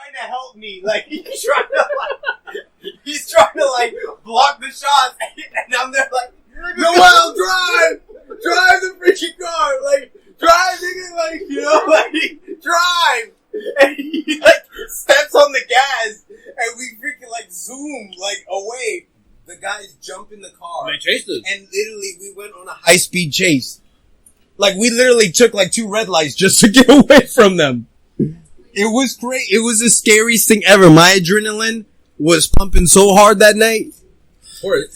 trying to help me. Like, he's trying to like block the shots, and I'm there like, Noel, drive the freaking car, like, drive, nigga, like, you know, like, drive. And he like steps on the gas, and we freaking like zoom like away. The guys jump in the car. They chased us. And literally, we went on a high-speed chase. Like, we literally took, like, 2 red lights just to get away from them. It was great. It was the scariest thing ever. My adrenaline was pumping so hard that night.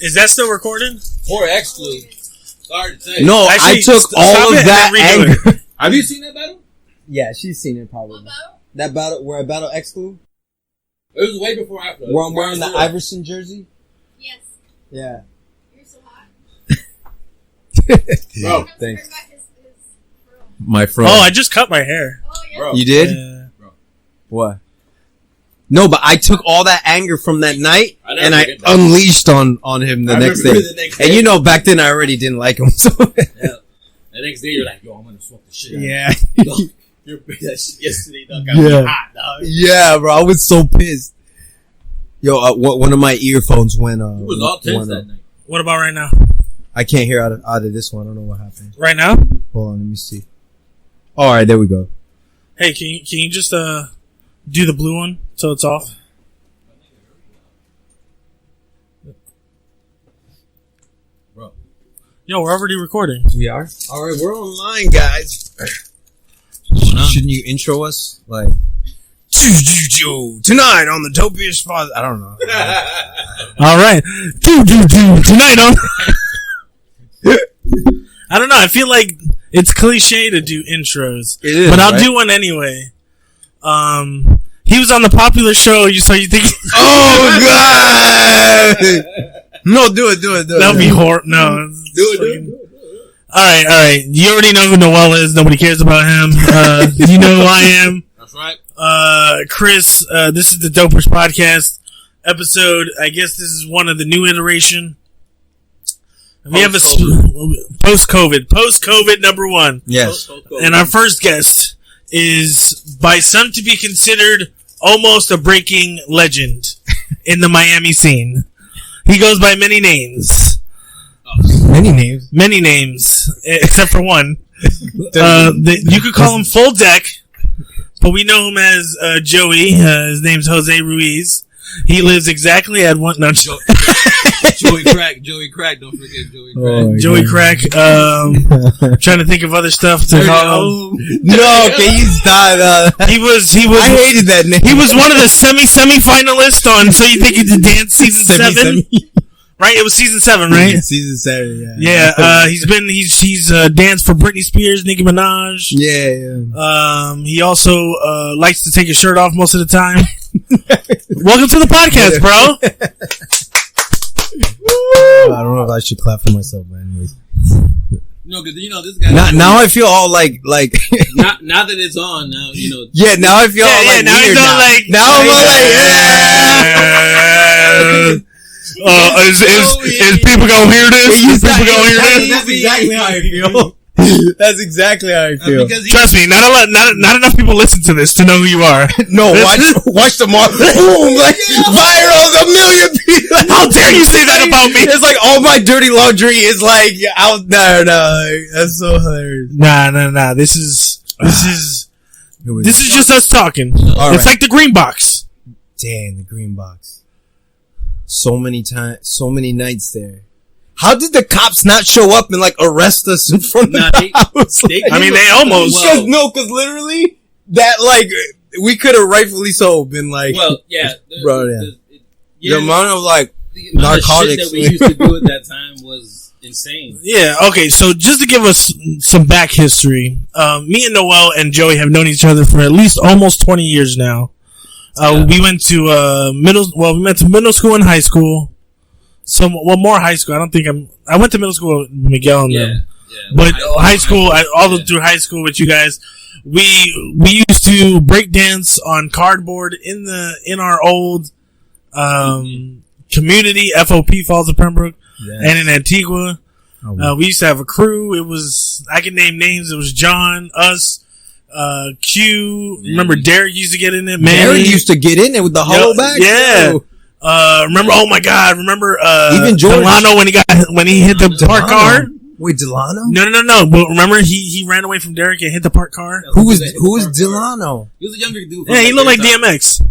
Is that still recorded? Poor Exclude. Sorry to say. No, actually, I took all of that anger. Have you seen that battle? Yeah, she's seen it probably. That battle, where I battle Exclude? It was way before after. Where I'm wearing the Iverson jersey? Yes. Yeah. You're so hot. Bro, thanks. My fro. Oh, I just cut my hair. Oh, yeah. Bro. You did? Yeah. Bro. What? No, but I took all that anger from that night and I unleashed on him the next day. And you know, back then I already didn't like him. So yeah. The next day you're like, yo, I'm gonna swap the shit out. Yeah. You're that shit yesterday, dog. Got me hot, dog. Yeah, bro. I was so pissed. Yo, one of my earphones went. It was all tense that night. What about right now? I can't hear out of this one. I don't know what happened. Right now? Hold on, let me see. All right, there we go. Hey, can you just do the blue one so it's off? Bro. Yo, we're already recording. We are. All right, we're online, guys. Shouldn't you intro us like? Tonight on the Dopeish Father. I don't know. All right. Tonight on. I don't know. I feel like it's cliche to do intros. It is, but I'll right? do one anyway. He was on the popular show. So you think? Oh God! No, do it. That'll be horrible. No, Do it. All right. You already know who Noel is. Nobody cares about him. You know who I am. That's right. Chris, this is the Dopeish podcast episode. I guess this is one of the new iteration. We have a post-COVID number 1. Yes. And our first guest is by some to be considered almost a breaking legend in the Miami scene. He goes by many names. Many names, except for one. You could call him Full Deck. But we know him as Joey. His name's Jose Ruiz. He lives exactly at one. No, Joey Crack. Don't forget Joey Crack. Oh, Joey Crack. Trying to think of other stuff to call him. No, can you stop? He was. I hated that name. He was one of the semi-finalists on So You Think You Could Dance season 7. Right? It was season 7, right? Season 7, yeah. Yeah, he's danced for Britney Spears, Nicki Minaj. Yeah. He also likes to take his shirt off most of the time. Welcome to the podcast, bro. I don't know if I should clap for myself, but anyways. No, because this guy. Now I feel all like. now that it's on, now Yeah, now I feel all like now weird. he's all like. Now I'm all like. Is people gonna hear this? Is people gonna hear this? That's exactly how I feel. That's exactly how I feel. Trust me, not enough people listen to this to know who you are. No, watch them all. Boom, like viral, a million people. How dare you say that about me? It's like all my dirty laundry is like out there. No, that's so hilarious. Nah. This is just us talking. It's like the green box. Damn, the green box. So many times, so many nights there. How did the cops not show up and like arrest us in front of the house? They almost. Because literally that like we could have rightfully so been like. Well, yeah, bro. The amount of like narcotics that we used to do at that time was insane. Yeah. Okay. So just to give us some back history, me and Noel and Joey have known each other for at least almost 20 years now. We went to middle school and high school. More high school. I went to middle school with Miguel and them. Yeah. But high school, through high school with you guys, we used to break dance on cardboard in our old community, FOP, Falls of Pembroke, and in Antigua. We used to have a crew. I can name names. It was John, us, Q. Remember Derek used to get in it. Derek used to get in it with the hollow back. Yeah. Remember? Oh my God! Remember? Even George Delano when he hit the parked car. Wait, Delano? No. But remember, he ran away from Derek and hit the parked car. Who was Delano? He was a younger dude. Yeah, he looked like DMX.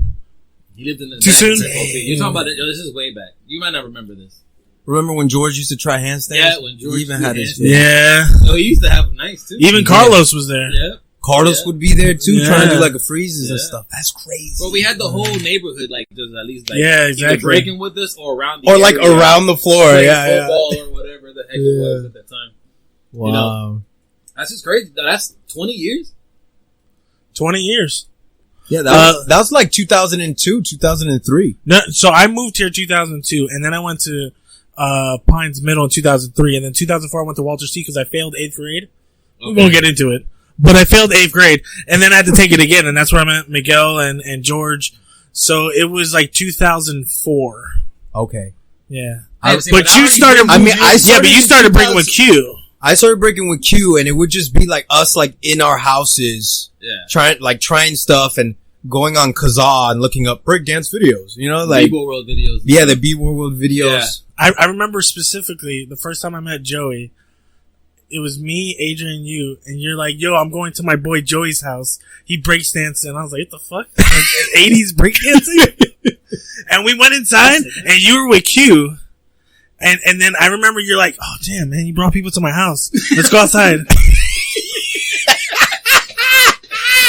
He lived in the Too soon. You're talking about it. This is way back. You might not remember this. Remember when George used to try handstands? Yeah, when George he even had his. Yeah. Oh, he used to have them nice too. Even Carlos was there. Yeah. Carlos would be there too, Yeah. trying to do like a freezes and stuff. That's crazy. Well, we had the whole neighborhood like just at least like exactly. either breaking with us or around the Or like area, around the floor. playing Yeah. football or whatever the heck it was at that time. Wow. You know? That's just crazy. That's 20 years. 20 years. Yeah, that was like 2002, 2003. No, so I moved here 2002, and then I went to Pines Middle in 2003, and then 2004 I went to Walter C because I failed 8th grade. We won't get into it, but I failed 8th grade, and then I had to take it again, and that's where I met Miguel and George. So it was like 2004. Okay. Yeah. But you started. but you started breaking with Q. I started breaking with Q, and it would just be like us, like in our houses, trying stuff and going on Kazaa and looking up breakdance videos. You know, like B-Boy World videos. Yeah, the B-Boy World videos. Yeah. I remember specifically the first time I met Joey. It was me, Adrian, and you, and you're like, "Yo, I'm going to my boy Joey's house. He breaks dancing." And I was like, "What the fuck? 80s breakdancing?" And we went inside, and you were with Q. And then I remember you're like, "Oh damn, man, you brought people to my house. Let's go outside."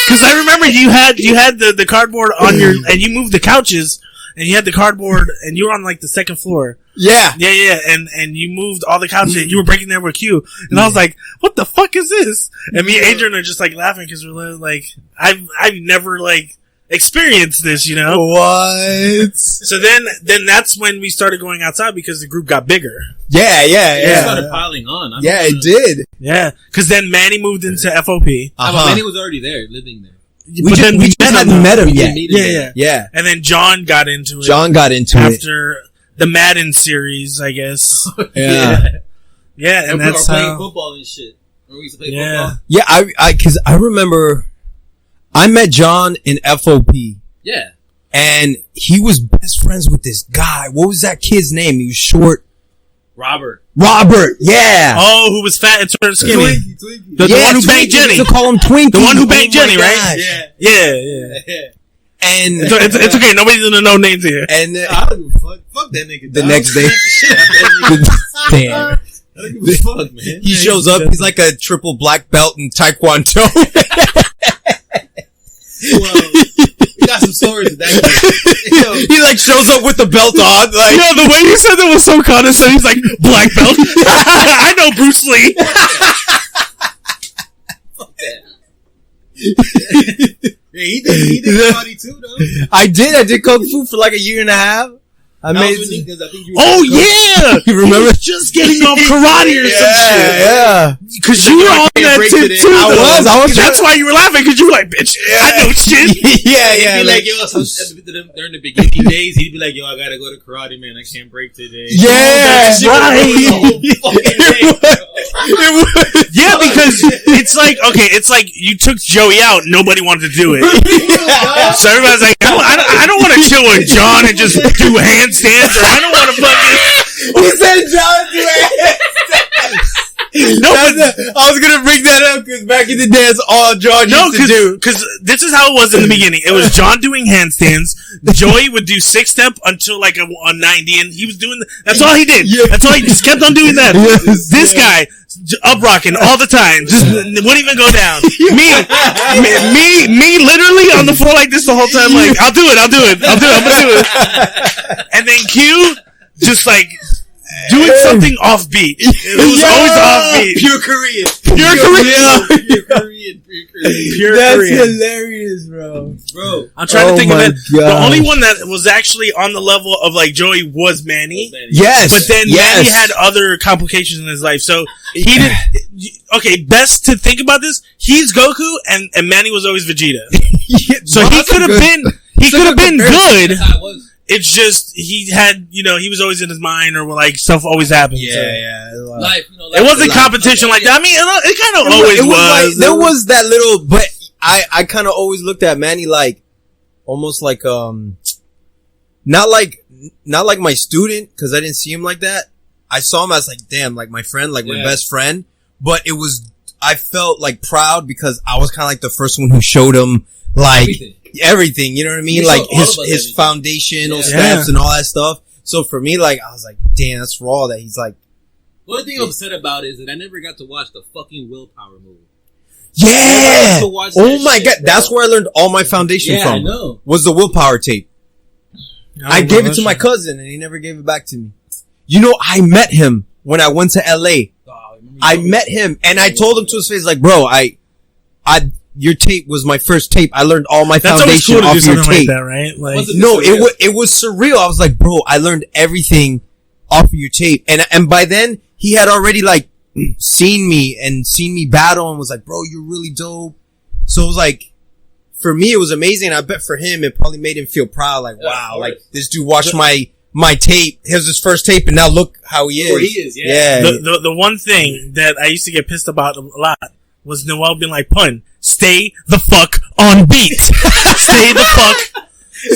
Because I remember you had the cardboard on your, and you moved the couches, and you had the cardboard, and you were on like the second floor. Yeah. And you moved all the couches, and you were breaking there with Q, and I was like, "What the fuck is this?" And me and Adrian are just like laughing because we're like, I've never like experienced this, you know? What? So then that's when we started going outside because the group got bigger. Yeah. It started piling on. It did. Yeah, because then Manny moved into FOP. Manny was already there, living there. We just hadn't met him yet. Yeah. And then John got into it. After the Madden series, I guess. Yeah. Yeah, and that's playing football and shit. Or we used to play football. Yeah, because I remember I met John in FOP. Yeah. And he was best friends with this guy. What was that kid's name? He was short. Robert, yeah. Oh, who was fat and turned skinny. Twinkie. The one who banged Jenny. To call him Twinkie. The one who banged Jenny, right? Yeah. And it's okay. Nobody's gonna know names here. And I don't give a fuck. Fuck that nigga. The next day, damn. I don't give a fuck, man. He shows up. He's like a triple black belt in Taekwondo. Well, we got some stories of that kid. He like shows up with the belt on. Like, the way you said that was so condescending. He's like, black belt. I know Bruce Lee. Fuck that. Yeah, he did karate too, though. I did kung fu for like a year and a half. I made. You remember just getting off karate or some shit? Yeah. Because you were on that tip too. I was. That's why you were laughing, because you were like, "Bitch, I know shit." Yeah. He'd be like, yo, during the beginning days, he'd be like, yo, I gotta go to karate, man. I can't break today. Yeah, that's right. Yeah, because it's like you took Joey out, nobody wanted to do it. So everybody's like, I don't want to chill with John and just do handstands, or I don't want to fucking. He said John do handstands. No, I was gonna bring that up because back in the day, that's all John used to do. Because this is how it was in the beginning. It was John doing handstands. Joey would do 6-step until like a 90, and he was doing. That's all he did. Yeah. That's all he just kept on doing that. Yes, this guy up rocking all the time, just wouldn't even go down. Me, literally on the floor like this the whole time. Like, I'm gonna do it. And then Q just like. Doing something offbeat. It was always offbeat. Pure Korean. That's hilarious, bro. I'm trying to think of it. The only one that was actually on the level of like Joey was Manny. Yes. But then Manny had other complications in his life. So he did. Okay, best to think about this. He's Goku and Manny was always Vegeta. So he could have been good. It's just, he had, he was always in his mind, or like, stuff always happened. Yeah. Life, it wasn't competition like that. I mean, it kind of always was. There was that little, but I kind of always looked at Manny like, almost like, not like my student, cause I didn't see him like that. I saw him as like, damn, like my friend, like my best friend. But I felt like proud because I was kind of like the first one who showed him like everything, you know what I mean? Like his foundational steps and all that stuff. So for me, like, I was like, damn, that's raw that he's like. The only thing I'm upset about is that I never got to watch the fucking Willpower movie. Yeah! Oh my god, that's where I learned all my foundation from. I know. Was the Willpower tape. I gave it to my cousin and he never gave it back to me. You know, I met him when I went to LA. I met him and I told him to his face, like, bro, your tape was my first tape. I learned all my foundation cool off your tape. Like that, right? Like, it was surreal. I was like, bro, I learned everything off of your tape. And by then he had already like seen me battle and was like, bro, you're really dope. So it was like, for me, it was amazing. I bet for him, it probably made him feel proud. Like, wow, like this dude watched my tape. Here's his first tape and now look how he is. Where he is, yeah. The one thing that I used to get pissed about a lot was Noel being like, Pun, stay the fuck on beat. Stay the fuck.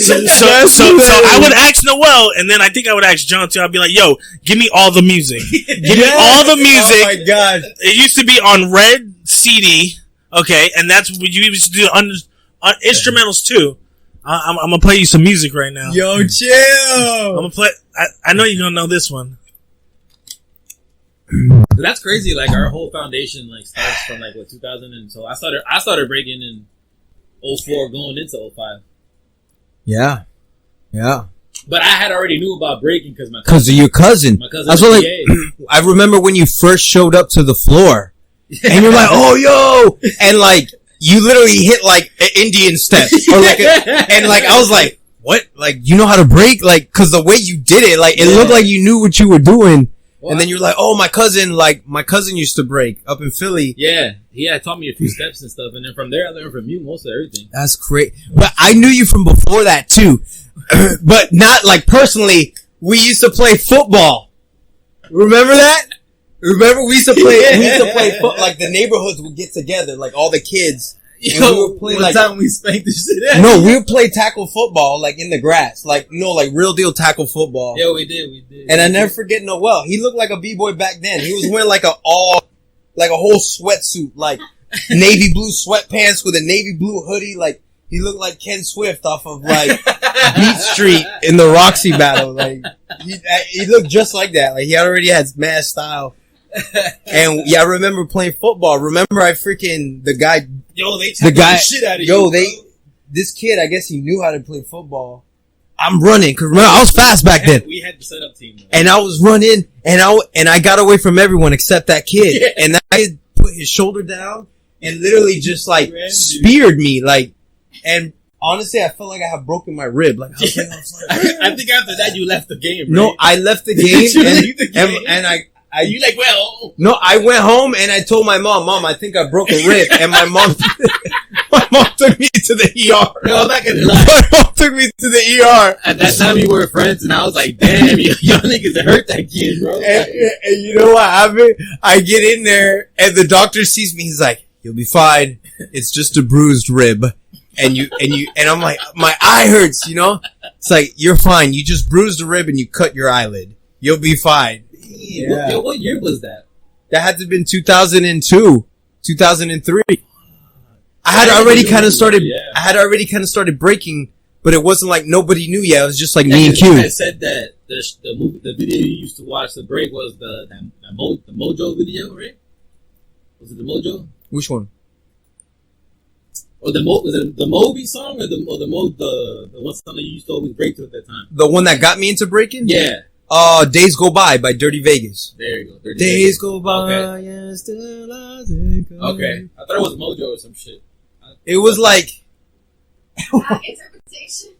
So I would ask Noel, and then I think I would ask John too. I'd be like, yo, give me all the music. Give me all the music. Oh my god. It used to be on red CD, okay, and that's what you used to do instrumentals too. I'm gonna play you some music right now. Yo, chill. I'm gonna play. I know you're gonna know this one. That's crazy. Like our whole foundation like starts from like what 2000 and so I started breaking in 04 going into 05. Yeah. But I had already knew about breaking because of your cousin. My cousin. That's what, like, I remember when you first showed up to the floor, and you're like, "Oh, yo!" and like you literally hit like an Indian step, or like, and like I was like, "What? Like you know how to break?" Like, because the way you did it, like it looked like you knew what you were doing. Well, and then you're like, "Oh, my cousin used to break up in Philly." Yeah, he had taught me a few steps and stuff, and then from there I learned from you most of everything. That's great. But I knew you from before that too, but not like personally. We used to play football. Remember that? Remember we used to play. We used to play football. Like the neighborhoods would get together, like all the kids. Yo, we would play, one time we spanked this shit out. No, we would play tackle football, like in the grass, like real deal tackle football. Yeah, we did. And I never forget Noel. He looked like a b-boy back then. He was wearing like a whole sweatsuit, like navy blue sweatpants with a navy blue hoodie. Like he looked like Ken Swift off of like Beat Street in the Roxy battle. Like he looked just like that. Like he already had mad style. And yeah, I remember playing football. Remember the guy. Yo, they took the shit out of you. This kid, I guess he knew how to play football. I'm running, cause remember, I was fast back then. We had the setup team. Though. And I was running, and I got away from everyone except that kid. Yeah. And that guy put his shoulder down and literally just like speared me, like, and honestly, I felt like I had broken my rib. Like, I think after that you left the game, right? No, I left the game, and you like, well, no, I went home and I told my mom, I think I broke a rib, and my mom took me to the ER. No, I'm not gonna lie. My mom took me to the ER. At that time, we were friends, and I was like, damn, y'all niggas hurt that kid, bro. And you know what happened? I get in there, and the doctor sees me. He's like, "You'll be fine. It's just a bruised rib." And I'm like, my eye hurts, you know? It's like, you're fine. You just bruised a rib and you cut your eyelid. You'll be fine. Yeah. What year was that? That had to have been 2002, 2003. I had already kind of started breaking, but it wasn't like nobody knew yet. It was just like me and Q. I said that the video you used to watch, the break, was the Mojo video, right? Was it the Mojo? Which one? Or was it the Moby song or the one song that you used to always break to at that time? The one that got me into breaking? Yeah. Days Go By Dirty Vegas. There you go. Days go by, okay. yeah, still I think okay. I thought it was Mojo or some shit. It was like interpretation.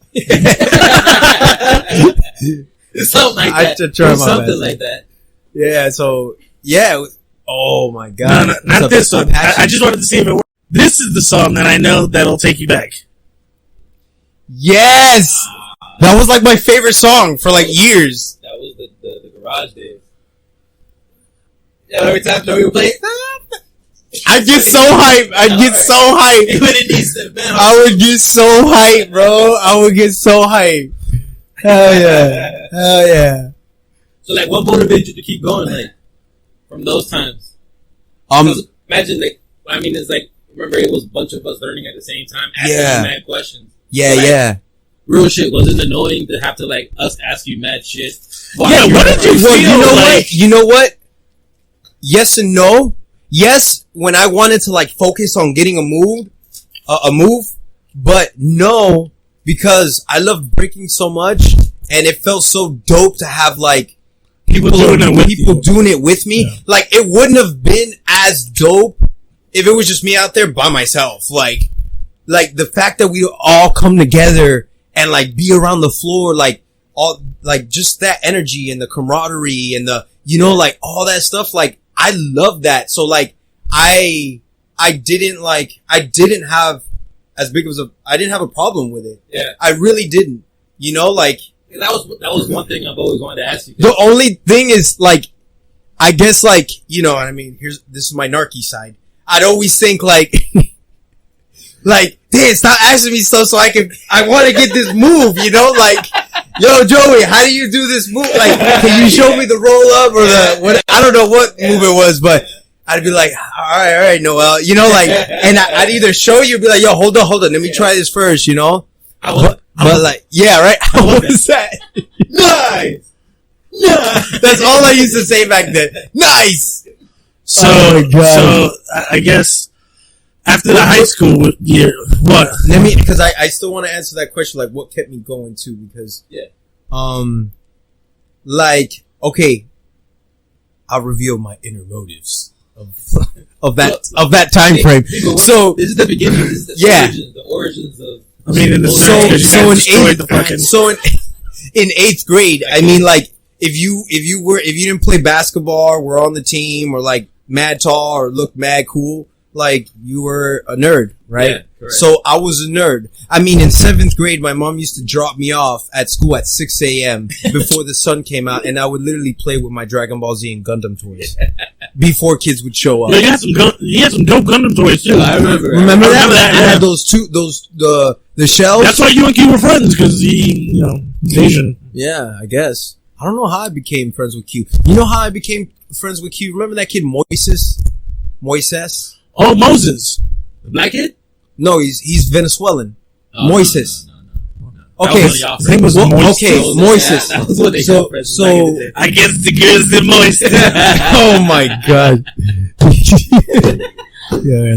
Something like that. Something like that. Yeah. So yeah. Oh my god. No, not this one. I just wanted to see if it worked. This is the song that I know that'll take you back. Yes. That was like my favorite song for like years. That was the garage days. Yeah, every time we would play. I get so hype. I get so hype. I would get so hype, bro. I would get so hype. Hell yeah. Hell yeah. So, like, what motivated you to keep going, like, from those times? Imagine, like, I mean, it's like, remember, it was a bunch of us learning at the same time, asking mad questions. Yeah, like, yeah. Real shit, was it annoying to have to, like, us ask you mad shit? Yeah, what did you feel? Well, you know like? what? You know what? Yes and no. Yes, when I wanted to, like, focus on getting a move, but no, because I love breaking so much, and it felt so dope to have, like, people doing it with me. Yeah. Like, it wouldn't have been as dope if it was just me out there by myself. Like the fact that we all come together and, like, be around the floor, like, all, like, just that energy and the camaraderie and the, you know, like, all that stuff, like, I love that. So, like, I didn't have as big of I didn't have a problem with it. Yeah. I really didn't. You know, like, that was one thing I've always wanted to ask you. The only thing is, like, I guess, like, you know what I mean? This is my narky side. I'd always think, like, like, damn, stop asking me stuff so I want to get this move, you know? Like, yo, Joey, how do you do this move? Like, can you show me the roll up or I don't know what move it was, but I'd be like, all right, Noel, you know, like, and I'd either show you, be like, yo, hold on, let me try this first, you know? But like, yeah, right? What was that? Nice! That's all I used to say back then. Nice! So, I guess after the high school year, what? Because I still want to answer that question, like, what kept me going too, because, like, okay, I'll reveal my inner motives of that time frame. So, this is the beginning, this is the origins of, I mean, in the in 8th grade, I mean, like, if you didn't play basketball or were on the team or, like, mad tall or looked mad cool, like, you were a nerd, right? Yeah, so I was a nerd. I mean, in 7th grade, my mom used to drop me off at school at 6 a.m. before the sun came out, and I would literally play with my Dragon Ball Z and Gundam toys before kids would show up. Yeah, you had some dope Gundam toys too. I remember. Remember that? I had those two, the shells. That's why you and Q were friends, because he's Asian. Yeah, I guess. I don't know how I became friends with Q. You know how I became friends with Q? Remember that kid Moises? Oh, Moses. The black kid? No, he's Venezuelan. Moises. No. Okay, his name was Moises. That was what they so I guess the girls the Moises. Oh my god. Yeah,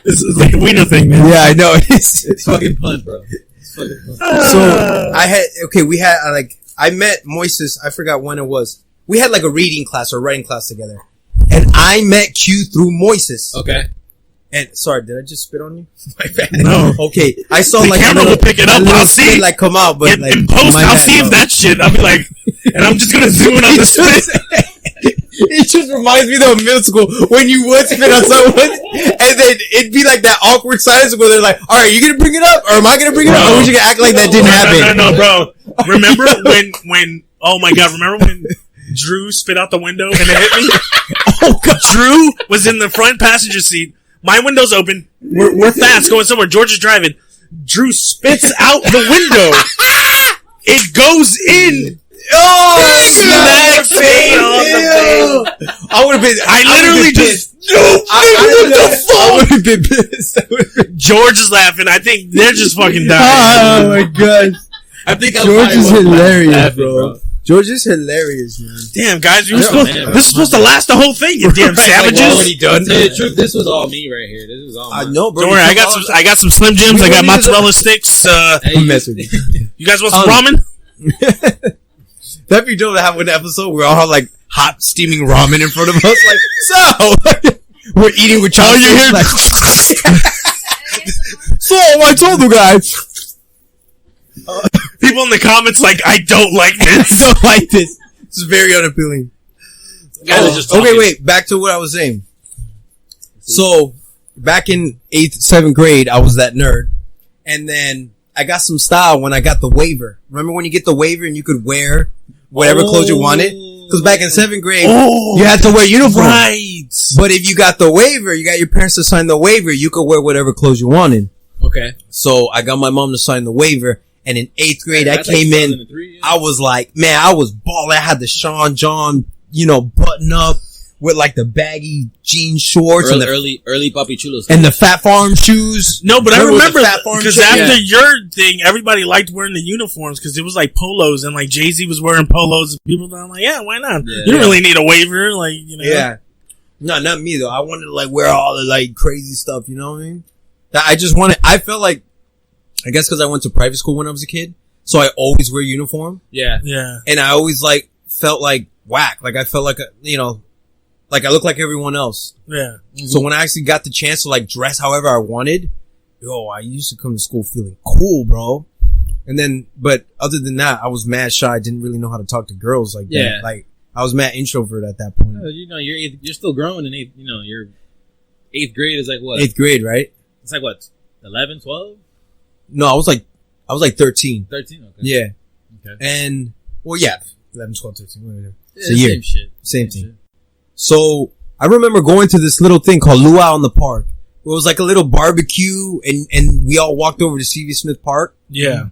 this is like a wiener thing, man. Yeah, I know. It's fucking fun, bro. It's fucking fun. So we had I met Moises. I forgot when it was. We had like a reading class or writing class together, and I met Q through Moises. Okay. And sorry, did I just spit on you? My bad. No. Okay, I saw the like camera will pick it up. I'll see. Like come out, but like in post, I'll see if that shit. I'll be like, and I'm just gonna zoom in on the spit. It just reminds me of middle school when you would spit on someone, and then it'd be like that awkward silence where they're like, "All right, you gonna bring it up, or am I gonna bring it up? Or are you gonna act like that didn't happen?" No, bro. Remember when? Oh my god! Remember when Drew spit out the window and it hit me? Oh god! Drew was in the front passenger seat. My window's open. We're fast going somewhere. George is driving. Drew spits out the window. It goes in. Oh, smack face! I would have been. I literally just. What the fuck? I would have been pissed. George is laughing. I think they're just fucking dying. Oh my god! I think George is hilarious, bro. George is hilarious, man. Damn, guys, this is supposed to last the whole thing. You damn savages. Like, already done. To tell you the truth, this was all me right here. This was all. I know, bro. Don't worry, I got some Slim Jims. I got mozzarella sticks. I'm messing with you. You guys want some ramen? That'd be dope to have an episode where we all have like hot steaming ramen in front of us. Like, so we're eating with chopsticks. You hear? Like, so I told you guys. People in the comments like, I don't like this. I don't like this. This is very unappealing. Okay, wait. Back to what I was saying. So, back in 8th, 7th grade, I was that nerd. And then I got some style when I got the waiver. Remember when you get the waiver and you could wear whatever clothes you wanted? Because back in 7th grade, you had to wear uniform. Right. But if you got the waiver, you got your parents to sign the waiver, you could wear whatever clothes you wanted. Okay. So I got my mom to sign the waiver. And in 8th grade, I came like in. Yeah. I was like, man, I was balling. I had the Sean John, button up with like the baggy jean shorts and the early Papi Chulos and the Fat Farm shoes. No, but I remember because after your thing, everybody liked wearing the uniforms because it was like polos and like Jay-Z was wearing polos. And people thought, like, yeah, why not? You don't really need a waiver, Yeah. No, not me though. I wanted to like wear all the like crazy stuff. You know what I mean? I felt like. I guess because I went to private school when I was a kid, so I always wear uniform. Yeah. And I always like felt like whack, like I felt like like I look like everyone else. Yeah. Mm-hmm. So when I actually got the chance to like dress however I wanted, I used to come to school feeling cool, bro. And then, but other than that, I was mad shy. I didn't really know how to talk to girls like that. Like I was mad introvert at that point. You're still growing in 8th. Your 8th grade is like what? 8th grade, right? It's like what? 11, 12? No, I was like 13. 13, okay. Yeah. Okay. And, 11, 12, 13, whatever. It's a year. Same thing. Shit. So, I remember going to this little thing called Luau in the Park. It was like a little barbecue and we all walked over to C.V. Smith Park. Yeah.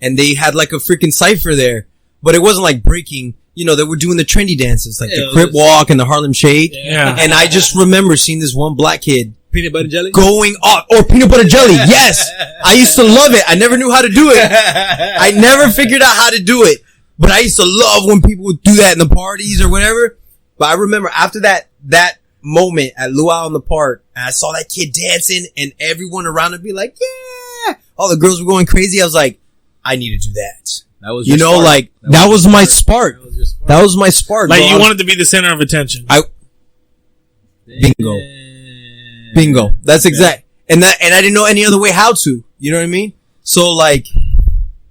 And they had like a freaking cypher there. But it wasn't like breaking. They were doing the trendy dances, like the Crip Walk and the Harlem Shake. Yeah. And I just remember seeing this one black kid. Peanut butter jelly? Going off. Or peanut butter jelly. Yes. I used to love it. I never knew how to do it. I never figured out how to do it. But I used to love when people would do that in the parties or whatever. But I remember after that moment at Luau in the Park, and I saw that kid dancing and everyone around would be like, yeah. All the girls were going crazy. I was like, I need to do that. That was that was my spark. That was my spark. Like you wanted to be the center of attention. Bingo. That's exact. And I didn't know any other way how to. You know what I mean? So like,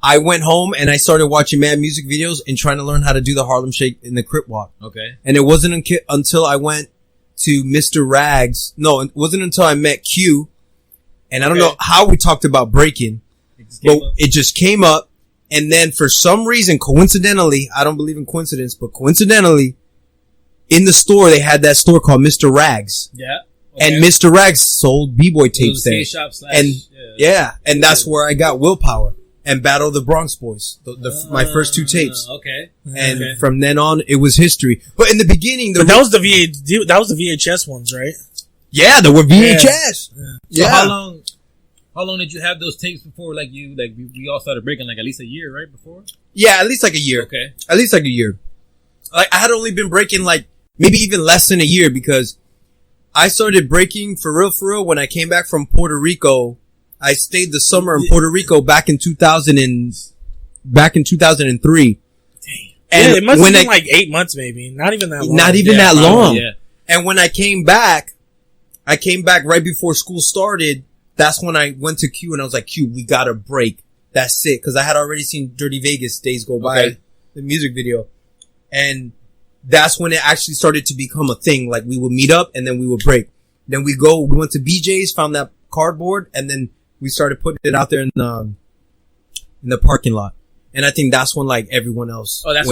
I went home and I started watching mad music videos and trying to learn how to do the Harlem Shake and the Crip Walk. Okay. And it wasn't until I went to Mr. Rags. No, it wasn't until I met Q. And I don't know how we talked about breaking, but it just came up. And then for some reason, coincidentally, I don't believe in coincidence, but coincidentally, in the store, they had that store called Mr. Rags. Yeah. Okay. And Mr. Rags sold B-Boy tapes there. And that's where I got Willpower and Battle of the Bronx Boys. My first 2 tapes. Okay. And from then on, it was history. But in the beginning, that was the VHS ones, right? Yeah, there were VHS. Yeah. So how long did you have those tapes before we all started breaking, like at least a year, right? Before? Yeah, at least like a year. Okay. At least like a year. Like I had only been breaking like maybe even less than a year because I started breaking for real when I came back from Puerto Rico. I stayed the summer in Puerto Rico back in 2003. And it must have been like 8 months maybe. Not even that long. Not even that long. Yeah. And when I came back right before school started. That's when I went to Q and I was like, Q, we gotta break. That's it. Cause I had already seen Dirty Vegas Days Go By, the music video. And that's when it actually started to become a thing. Like we would meet up and then we would break. Then we went to BJ's, found that cardboard, and then we started putting it out there in the parking lot. And I think that's when like everyone else. Oh, that's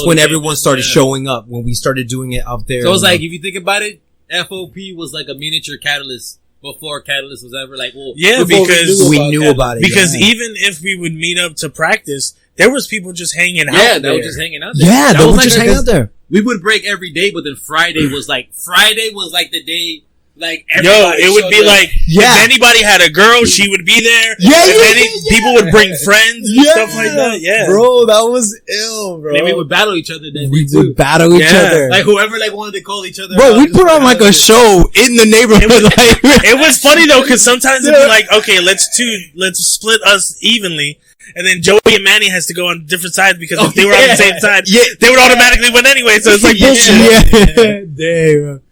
when everyone started showing up when we started doing it out there. So it was like, if you think about it, FOP was like a miniature Catalyst. Before Catalyst was ever like, because we knew about it. Because even if we would meet up to practice, there was people just hanging out. Yeah, they were just hanging out there. Yeah, they were just hanging out there. We would break every day, but then Friday was like the day. Like everybody it would be like if anybody had a girl, she would be there. People would bring friends and stuff like that. Yeah, bro, that was ill, bro. Maybe we would battle each other. Then we would battle each other. Like whoever wanted to call each other. Bro, we put on like a show in the neighborhood. It was funny though, because sometimes it'd be like, okay, let's split us evenly. And then Joey and Manny has to go on different sides because if they were on the same side, they would automatically win anyway. So it's like bullshit. Damn.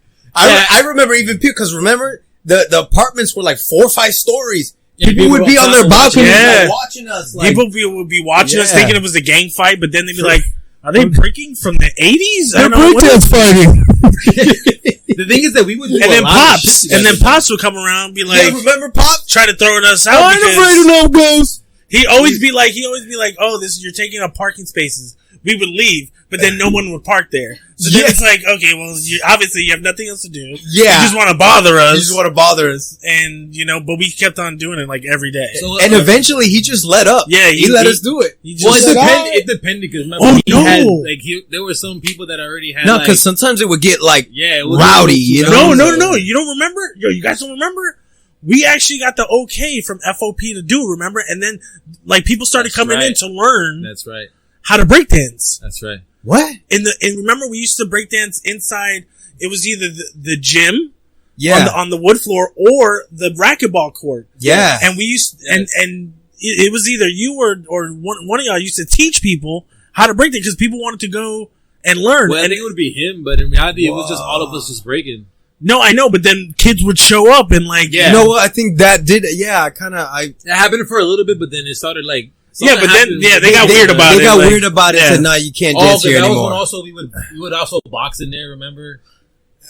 I remember even because remember the apartments were like 4 or 5 stories. People would be on their balcony watching us. Like, people would be watching us thinking it was a gang fight, but then they'd be like, "Are they breaking from the 80s?" They're breakdance fighting. The thing is that we would do and then Pops would come around and be like, "Remember Pops? Try to throw us out." I ain't afraid of no ghosts. He always be like, "Oh, you're taking up parking spaces." We would leave. but then no one would park there. So then it's like, okay, well, obviously you have nothing else to do. Yeah. You just want to bother us. You just want to bother us. And, but we kept on doing it like every day. So, and eventually he just let up. Yeah. He let us do it. It depended because remember there were some people that already had. No, because sometimes it would get like No. rowdy, You don't remember? Yo, you guys don't remember? We actually got the okay from FOP to do, remember? And then, like, people started coming in to learn. That's right. How to breakdance. That's right. What? And remember, we used to breakdance inside. It was either the gym, on the wood floor, or the racquetball court. Yeah. And we used and it was either you or one of y'all used to teach people how to break dance because people wanted to go and learn. Well, I think it would be him, but in reality, it was just all of us just breaking. No, I know, but then kids would show up and like, you know what? I think that did. Yeah, That happened for a little bit, but then it started like. Yeah, but then they got weird about it. They got weird about it. Said, "No, you can't dance here anymore." Also, we would also box in there. Remember?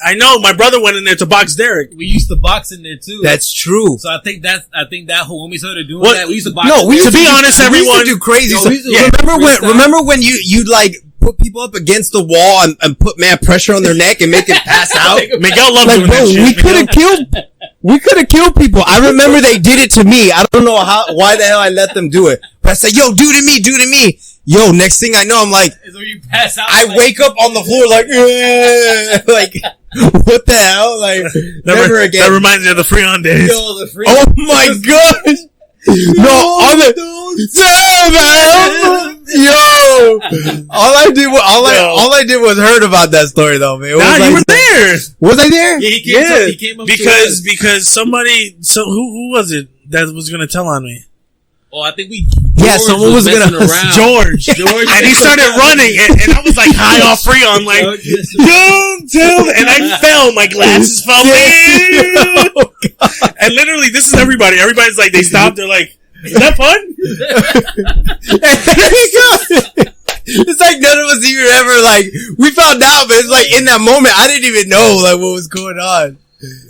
I know my brother went in there to box Derek. We used to box in there too. That's true. So I think that whole when we started doing that, we used to box. No, to be honest, everyone we used to do crazy stuff. Remember when you like put people up against the wall and put mad pressure on their neck and make it pass out? Miguel loved doing that shit. We could have killed people. I remember they did it to me. I don't know why the hell I let them do it. But I said, yo, do to me. Yo, next thing I know, I'm like, you pass out, I wake up on the floor like, like, what the hell? Like, never again. That reminds me of the Freon days. Yo, oh my gosh. No, all I did was heard about that story though, man. You were there. Was I there? Yeah, he came up because somebody, who was it that was gonna tell on me? Oh, I think someone was gonna George, and he started running, and I was like high off Freon, like don't tell, and I fell, my glasses fell in, and literally this is everybody. Everybody's like, they stopped, they're like, is that fun? It's like none of us even ever like we found out, but it's like in that moment I didn't even know like what was going on.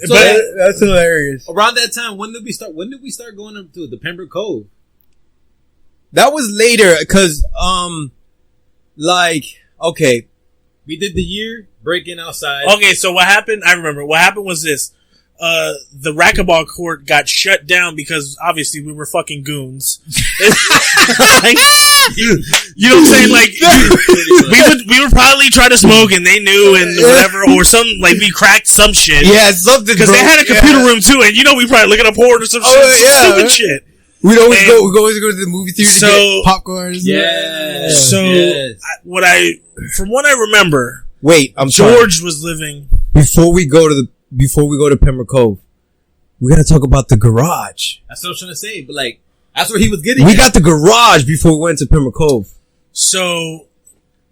So but that's hilarious. Around that time, when did we start going up to the Pembroke Cove? That was later, cause, okay. We did the year breaking outside. Okay, so what happened? I remember. What happened was this. The racquetball court got shut down because obviously we were fucking goons. Like, you know what I'm saying? Like, we would probably try to smoke and they knew and whatever, or we cracked some shit. Yeah, something. Because they had a computer room too, and we probably looking up porn or some stupid shit. We'd always go to the movie theater to get popcorn. Yeah. So from what I remember, George was living before we go to Pembroke Cove. We gotta talk about the garage. That's what I was trying to say, but like that's where he was getting. We got the garage before we went to Pembroke Cove. So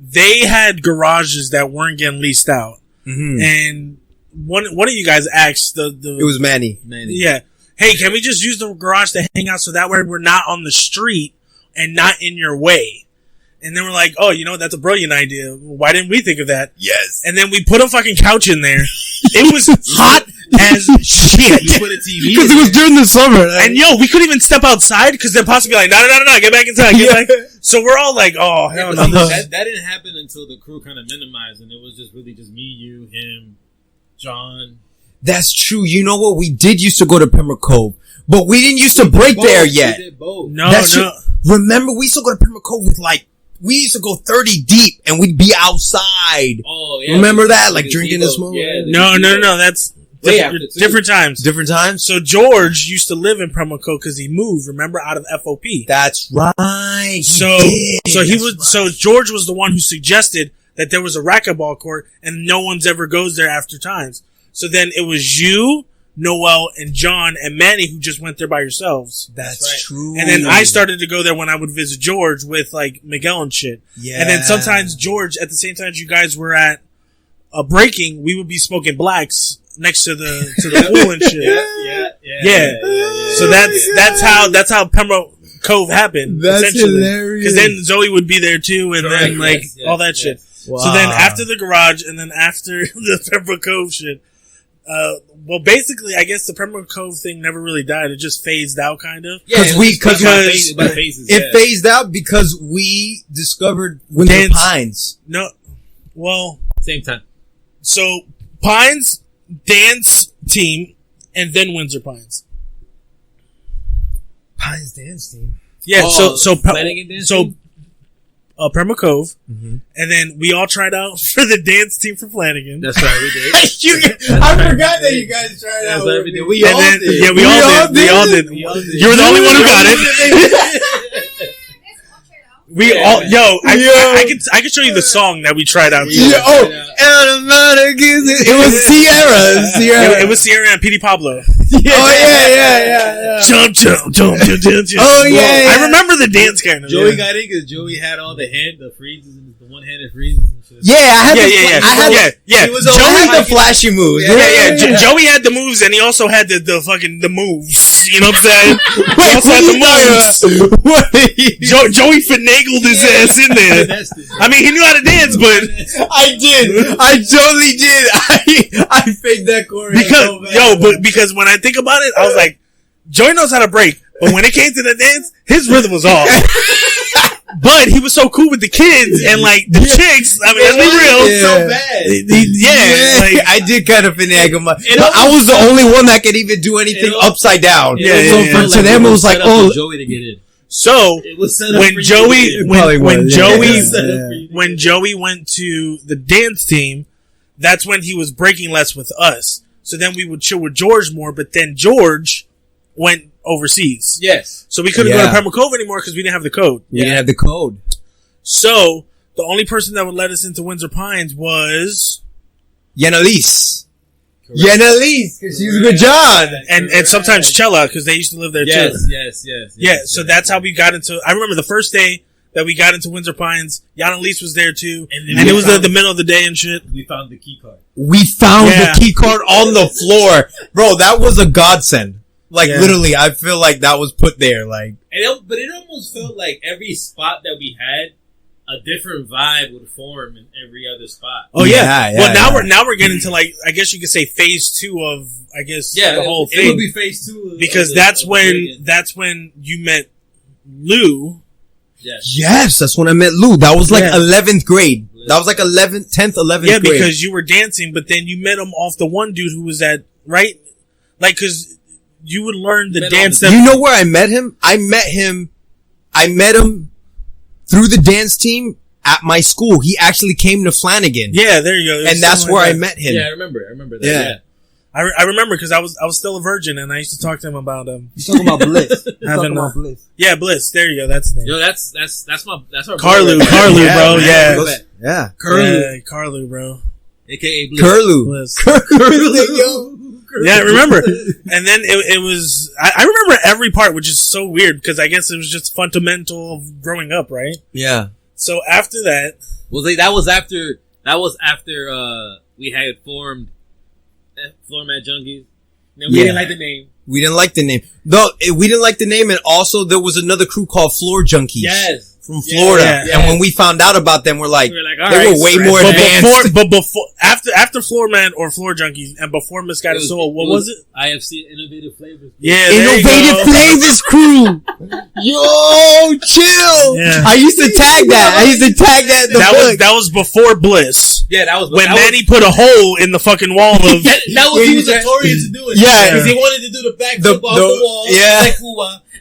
they had garages that weren't getting leased out, and one of you guys asked it was Manny. Yeah. Hey, can we just use the garage to hang out so that way we're not on the street and not in your way? And then we're like, oh, that's a brilliant idea. Why didn't we think of that? Yes. And then we put a fucking couch in there. It was hot as shit. We put a TV because it was during the summer. And we couldn't even step outside because then possibly like, no, get back inside, get back. So we're all like, oh, hell no. That didn't happen until the crew kind of minimized, and it was just really just me, you, him, John. That's true. You know what? We did used to go to Pembroke Cove, but we didn't used to break there yet. We did both. No. Remember, we used to go to Pembroke Cove with we used to go 30 deep and we'd be outside. Oh, yeah. Remember that? Like drinking and smoking? Yeah, no. That's different times. Different times? So George used to live in Pembroke Cove because he moved, remember, out of FOP. That's right. So George was the one who suggested that there was a racquetball court and no one's ever goes there after times. So then it was you, Noel, and John, and Manny who just went there by yourselves. That's right. True. And then I started to go there when I would visit George with like Miguel and shit. Yeah. And then sometimes George, at the same time you guys were at a breaking, we would be smoking blacks next to the pool and shit. Yeah. So that's how Pembroke Cove happened. That's hilarious. Because then Zoe would be there too, and then all that shit. Wow. So then after the garage, and then after the Pembroke Cove shit. Well, basically, I guess the Pembroke Cove thing never really died. It just phased out, kind of. Yeah, it phased out because we discovered Windsor Pines. No, well, same time. So Pines dance team, and then Windsor Pines. Pines dance team. Yeah. Pembroke Cove, mm-hmm. and then we all tried out for the dance team for Flanagan. That's right, we did. I forgot that you guys tried out. That's right, we did. We all did. You were the only one who got it. I can show you the song that we tried out. It was Sierra. It was Sierra and Petey Pablo. Yeah. Jump. Oh yeah. I remember the dance kind of. Joey got in because Joey had all the freezes and the one-handed freezes and shit. Yeah, I had Joey had the flashy moves. Yeah. Joey had the moves, and he also had the moves. You know what I'm saying? He also had the moves. Joey finagled his ass in there. I mean, he knew how to dance, but I totally did. I faked that chorus because when I think about it, I was like, Joey knows how to break, but when it came to the dance, his rhythm was off. But he was so cool with the kids and like the chicks. I mean, let's be real. So bad. Like, I did kind of finagle I was the only one that could even do anything upside down. So them it was like, oh, Joey to get in. So when Joey went to the dance team, that's when he was breaking less with us. So then we would chill with George more, but then George went overseas. Yes. So we couldn't go to Pembroke Cove anymore because we didn't have the code. We didn't have the code. So the only person that would let us into Windsor Pines was Yenalise. Because she was with John. And sometimes Chella, because they used to live there too. Yes. So that's how we got into. I remember the first day that we got into Windsor Pines, Yenalise was there too, and it was the middle of the day and shit. We found the key card. We found the key card on the floor, bro. That was a godsend. Like literally, I feel like that was put there. Like, but it almost felt like every spot that we had, a different vibe would form in every other spot. Oh yeah. Well, now we're getting to like, I guess you could say phase 2 of, I guess, the whole thing. It would be phase 2 because that's when you met Lou. Yes, that's when I met Lou. That was like 11th grade. That was like 10th, 11th grade. Yeah, because you were dancing, but then you met him off the one dude who was at, right? Like, cause you would learn the dance. You know where I met him? I met him through the dance team at my school. He actually came to Flanagan. Yeah, there you go. And that's where I met him. Yeah, I remember that. Yeah. I remember because I was still a virgin and I used to talk to him about You're talking about Bliss. Bliss. Yeah, Bliss. There you go. That's the name. Yo, that's our Carlu, bro. Yeah. Carlu, bro. AKA Bliss. Curlu. Yeah, I remember. And then it was, I remember every part, which is so weird because I guess it was just fundamental of growing up, right? Yeah. So after that. That was after we had formed Floor Mat Junkies. And we didn't like the name. We didn't like the name. No, we didn't like the name, and also there was another crew called Floor Junkies. Yes. From Florida. Yeah. And when we found out about them, we're like all they right, were way more advanced. But before, after Floor Man or Floor Junkies, and before Misguided Soul, what was it? IFC, Innovative Flavors. Yeah, Innovative Flavors crew. Yo, chill. Yeah. I used to tag that. In the book. That was before Bliss. Yeah, that was when Manny put a hole in the fucking wall of. He was notorious to do it. Yeah, because he wanted to do the backflip off the wall. Yeah.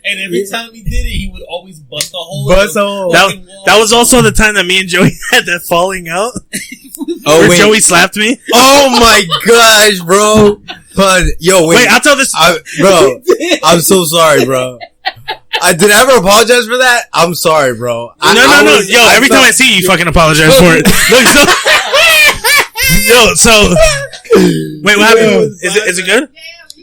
And every time he did it, he would always bust a hole. That was also the time that me and Joey had that falling out. Wait. Joey slapped me. Oh my gosh, bro. But wait. I'll tell this, bro. I'm so sorry, bro. Did I ever apologize for that? I'm sorry, bro. No. Yo, every time I see you, you fucking apologize for it. Wait, what happened? Is it good?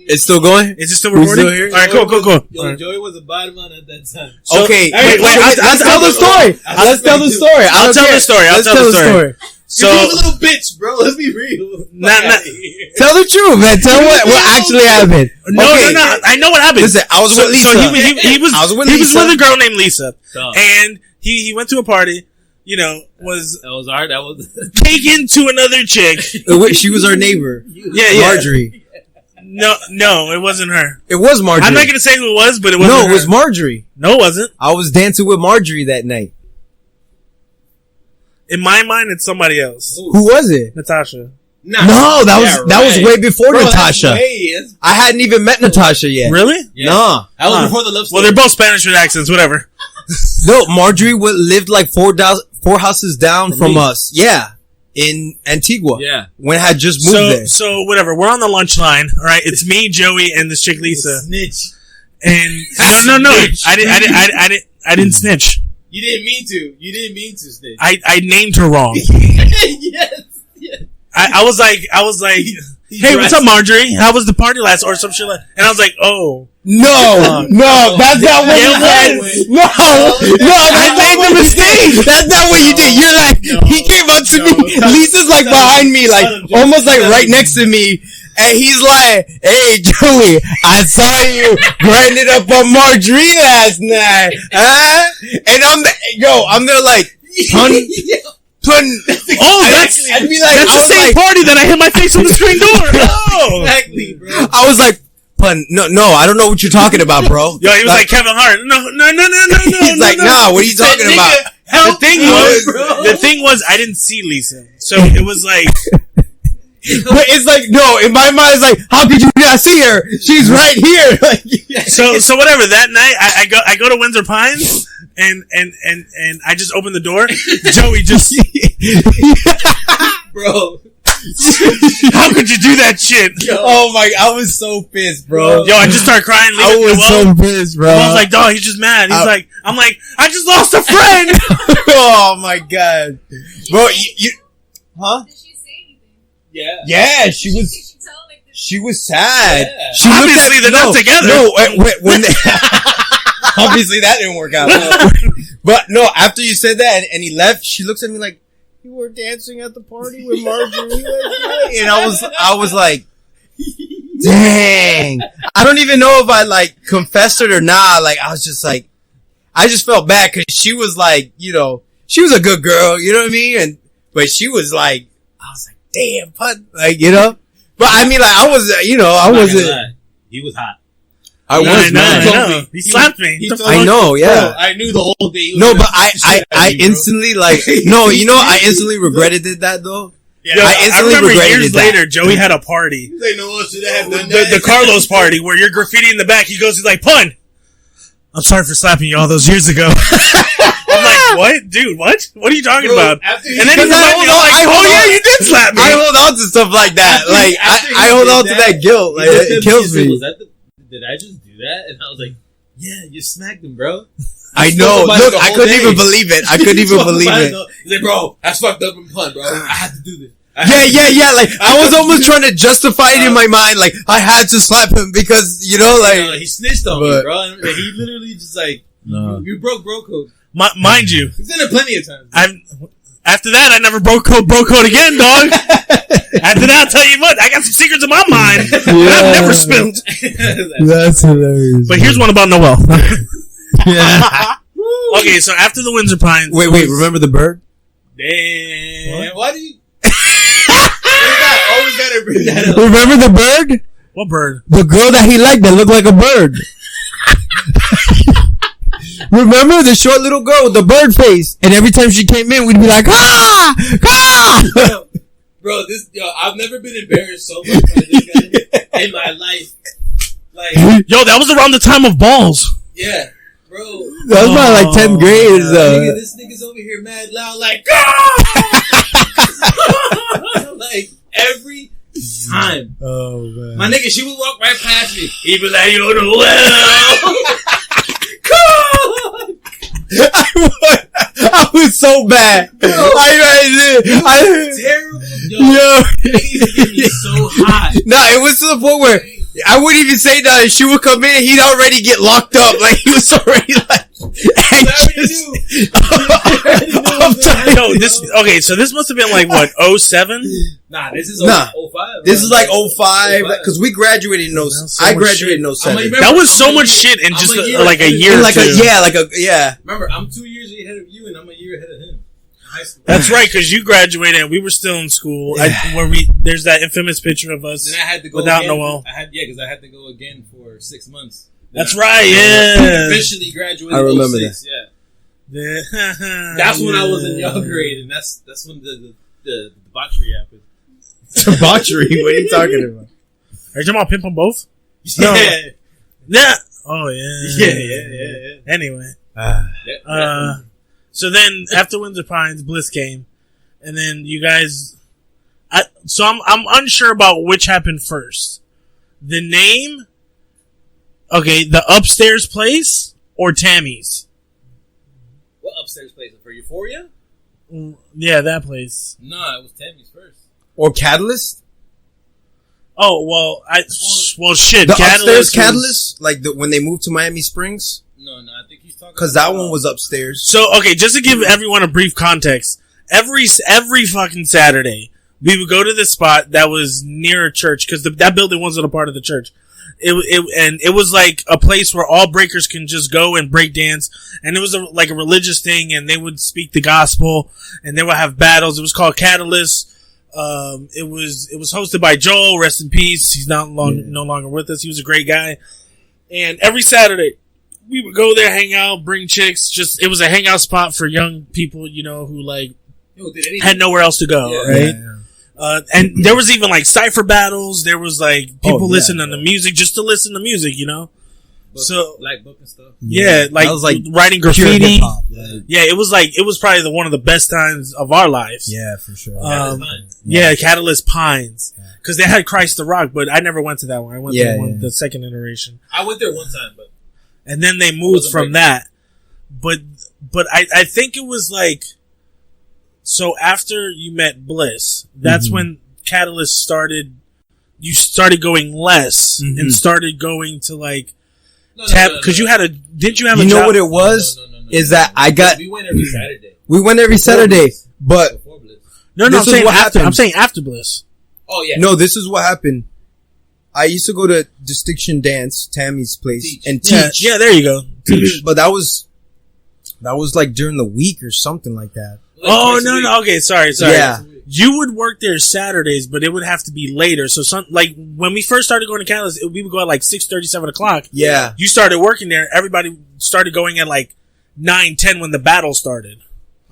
It's still going? Is it still recording? Still here? Alright, cool. Yo, Joey was a bottom man at that time. So, okay. Wait, let's tell the story. I'll tell the story. So, he was a little bitch, bro. Let's be real. Tell the truth, man. Tell what actually happened. No. I know what happened. Listen, I was with Lisa. So he was with a girl named Lisa. And he went to a party. was That was hard. That was taken to another chick. She was our neighbor. Yeah. Marjorie. No, it wasn't her. It was Marjorie. I'm not gonna say who it was, but it wasn't No, her. it was Marjorie. No, it wasn't. I was dancing with Marjorie that night. In my mind, it's somebody else. Who was it? Natasha. Nah. No, that was way before Bro, Natasha. I hadn't even met Natasha yet. Really? Yeah. Nah. That was before the love story. Well, they're both Spanish with accents, whatever. No, Marjorie lived like four houses down from us. Yeah. In Antigua. Yeah. When I had just moved there. So whatever. We're on the lunch line, all right? It's me, Joey, and this chick Lisa. Snitch. And no. I didn't snitch. You didn't mean to. You didn't mean to snitch. I named her wrong. Yes. I was like, hey, what's up, Marjorie? How was the party last, or some shit like? And I was like, oh. No, that's not what you did. No, I made the mistake. That's not what you did. You're like, he came up to me. Lisa's like behind me, like almost like right next to me. And he's like, hey, Joey, I saw you grinding up on Marjorie last night. Huh? And I'm there like, honey. That's I'd be like, the same party that I hit my face on the screen door. Oh. Exactly, bro. I was like, no, I don't know what you're talking about, bro. Yo, he was like Kevin Hart. No. He's like, nah, what are you talking about? The thing was, I didn't see Lisa, so it was like. But it's like, no, in my mind, it's like, how could you not see her? She's right here. Like, so whatever. That night, I go to Windsor Pines, and I just open the door. Joey just, bro. How could you do that shit? Oh my, I was so pissed, bro. Yo, I just started crying. I was so pissed, bro. I was like, dog, he's just mad. I'm like, I just lost a friend. Oh my god, bro, you huh? Did she say anything? Yeah, she was sad. Yeah. She Obviously, they're not together. No, when they, obviously that didn't work out. But no, after you said that and he left, she looks at me like, you were dancing at the party with Marjorie, and I was like, dang. I don't even know if I like confessed it or not. Like I was just like, I just felt bad because she was like, she was a good girl, you know what I mean? But she was like, I was like, damn, like, But I mean, like, I was, I wasn't. He was hot. I know. He slapped me. I know, yeah. Bro, I knew the whole thing. No, but I instantly, like, no, I instantly regretted that, though. Yeah, I remember years later, Joey had a party. He's like, no, should have done that. The Carlos party, where you're graffiti in the back. He's like, pun. I'm sorry for slapping you all those years ago. I'm like, what? Dude, what? What are you talking about? And then he's like, oh yeah, you did slap me. I hold on to stuff like that. Like, I hold on to that guilt. Like, it kills me. Did I just do that? And I was like, yeah, you smacked him, bro. I know. Look, I couldn't even believe it. He's like, bro, that's fucked up and pun, bro. I had to do this. Yeah. Like, I was almost trying to justify it in my mind. Like, I had to slap him because, like. He snitched on me, bro. And he literally just like, you broke bro code. Mind you. He's done it plenty of times. After that, I never broke code again, dog. After that, I'll tell you what, I got some secrets in my mind that I've never spilled. That's hilarious. But here's one about Noel. Yeah. Okay, so after the Windsor Pines. Wait, remember the bird? Damn. Why do you? Always gotta bring that up. Remember the bird? What bird? The girl that he liked that looked like a bird. Remember the short little girl with the bird face? And every time she came in, we'd be like, ah! Bro, I've never been embarrassed so much by this guy in my life. Like, yo, that was around the time of balls. Yeah, bro. That was about like 10th grade. This nigga's over here mad loud, like, like every time. Oh man, my nigga, she would walk right past me. He'd be like, yo, Noel. I was so bad. I terrible. Yo, niggas get me so hot. No, it was to the point where I wouldn't even say that. She would come in, he'd already get locked up. Like he was already like anxious. Okay, so this must have been like what, 07? Nah, this is 05. This is like 05 because we graduated in 07. I graduated in 07. That was so much shit in just like a year. Yeah. Remember, I'm 2 years ahead of you, and I'm a year ahead of him. high school. That's right, because you graduated and we were still in school. There's that infamous picture of us Then I had to go without again. Noel. Because I had to go again for 6 months. That's right, yeah. Officially graduated. I remember 06, that. Yeah. Yeah. That's when I was in young grade, and that's when the debauchery happened. Debauchery? What are you talking about? Are you talking about Pimp on Both? No. Yeah. Oh, yeah. Yeah. Anyway. Yeah. So then, after Windsor Pines, Bliss came. And then you guys... So I'm unsure about which happened first. The name... Okay, the upstairs place or Tammy's? What upstairs place? For Euphoria? Yeah, that place. No, it was Tammy's first. Or Catalyst? Oh, well, shit. The Catalyst upstairs was- Catalyst? Like when they moved to Miami Springs? No, I think he's talking Because that one was upstairs. So, okay, just to give everyone a brief context, every fucking Saturday, we would go to this spot that was near a church, because that building wasn't a part of the church. It was like a place where all breakers can just go and break dance, and it was like a religious thing, and they would speak the gospel, and they would have battles. It was called Catalyst. It was hosted by Joel, rest in peace. He's no longer with us. He was a great guy. And every Saturday, we would go there, hang out, bring chicks. It was a hangout spot for young people, who like had nowhere else to go, right? Yeah. And there was even like cipher battles. There was like people listening to music just to listen to music, So like book and stuff. Yeah, like, That was like writing pure graffiti. hip-hop, Yeah, it was probably one of the best times of our lives. Yeah, for sure. Yeah, Catalyst Pines, because they had Christ the Rock, but I never went to that one. I went to the second iteration. I went there one time, but and then they moved from that. But I think it was like, so after you met Bliss, that's when Catalyst started. You started going less and started going to like because you had a. Didn't you have a? You know job? what it was? No. Is that I got? We went every Saturday. We went every Saturday, but Before Bliss. No, This I'm is saying what after. happened. I'm saying after Bliss. Oh yeah. no, this is what happened. I used to go to Distinction Dance, Tammy's place, and teach. Yeah, there you go. But that was like during the week or something like that. Like Oh twice a week. no. Okay, sorry. Yeah. You would work there Saturdays, but it would have to be later. So like when we first started going to Catalyst, we would go at like 6:30, 7 o'clock. Yeah. You started working there. Everybody started going at like 9, 10 when the battle started.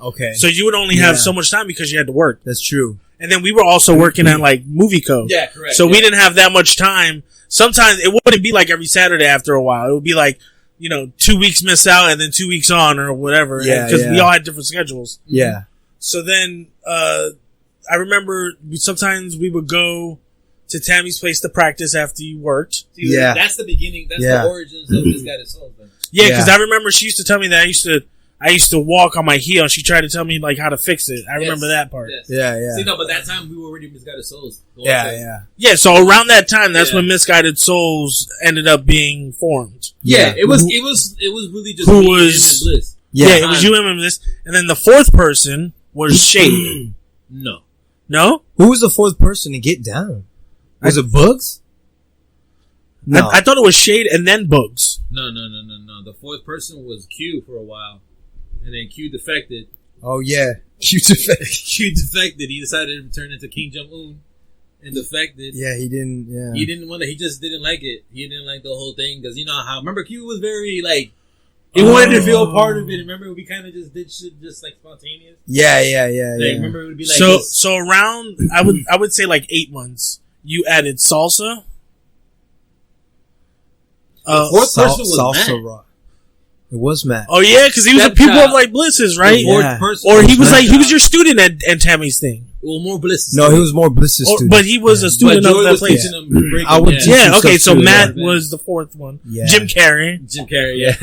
Okay. So you would only have so much time because you had to work. That's true. And then we were also working at like Movie Co. Yeah, correct. So we didn't have that much time. Sometimes it wouldn't be like every Saturday after a while. It would be like, 2 weeks miss out and then 2 weeks on or whatever. Yeah, Because we yeah. all had different schedules. Yeah. So then, I remember sometimes we would go to Tammy's place to practice after you worked. See, Yeah. That's the beginning. That's Yeah. the origins of this guy that's sold. Yeah, because Yeah. I remember she used to tell me that I used to walk on my heel, and she tried to tell me like how to fix it. I remember that part. Yes. Yeah. Yeah. See, no, but that time we were already Misguided Souls. Yeah. Yeah, so around that time, that's Yeah. when Misguided Souls ended up being formed. Yeah, it was really just Who me, was- him, and Bliss. Yeah, it was you and this, and then the fourth person was Shade. No. No, Who was the fourth person to get down? Was it Bugs? No. I thought it was Shade and then Bugs. No. The fourth person was Q for a while, and then Q defected. Oh yeah. Huge effect. Q defected. He decided to turn into King Jong Un, and defected. Yeah, he didn't. Yeah. He didn't want to. He just didn't like it. He didn't like the whole thing because how. Remember, Q was very like. He wanted to feel a part of it. Remember, we kind of just did shit just like spontaneous. Yeah. Like, remember, it would be like So around I would say like 8 months. You added salsa. Fourth person was Salsa Matt. Rock. It was Matt. Oh yeah, because he was a pupil Stepchild. of like Bliss's, right? The fourth Yeah. person Or he was Stepchild. like he was your student at Tammy's thing. Well, more Bliss. No, he was more Bliss's student. But he was a But student of Joey that was place. teaching him breaking I would dance. teach- Yeah, okay, so Too, Matt yeah. was the fourth one. Yeah. Jim Carrey. Jim Carrey. Yeah.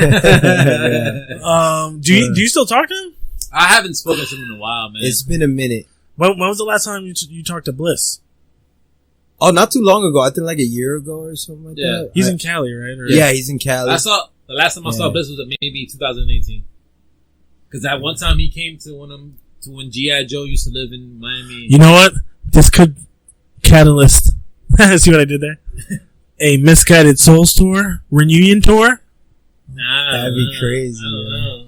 Do you still talk to him? I haven't spoken to him in a while, man. It's been a minute. When was the last time you talked to Bliss? Oh, not too long ago. I think like a year ago or something like Yeah. that. He's in Cali, right? Or- Yeah, he's in Cali. The last time I saw Bliss was maybe 2018. Because that one time he came to when G.I. Joe used to live in Miami. You know what? This could catalyst. See what I did there? A Misguided Souls tour, reunion tour. Nah, That'd be crazy, I don't man. know.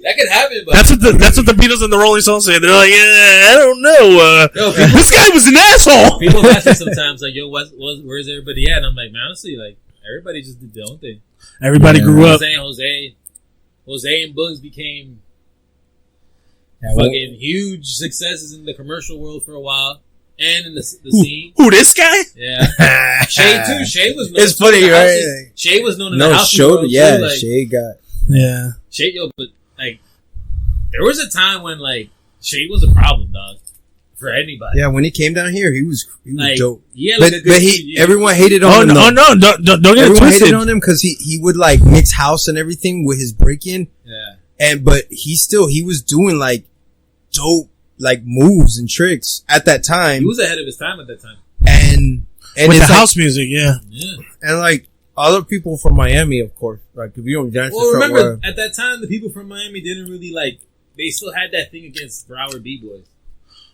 That could happen, but that's what the Beatles and the Rolling Stones say. They're like, I don't know. This guy was an asshole. People ask me sometimes, like, yo, where's everybody at? And I'm like, man, honestly, like, everybody just did their own thing. Everybody grew up. Jose and Bugs became fucking huge successes in the commercial world for a while. And in the scene. Who, this guy? Yeah. Shay, too. Shay was known. It's funny, right? Shay was known in the house. Yeah, like, Shay got. Yeah. Shay, but, like, there was a time when, like, Shay was a problem, dog. For anybody. Yeah, when he came down here, he was like, dope. Yeah, but everyone hated on him. Oh, no, don't get it twisted. Hated on him because he would, like, mix house and everything with his break-in. Yeah. But he was doing, like, dope, like, moves and tricks at that time. He was ahead of his time at that time. And with the house music, yeah. And, like, other people from Miami, of course. Like, if you don't dance remember, at that time, the people from Miami didn't really, like, they still had that thing against Broward B-Boys.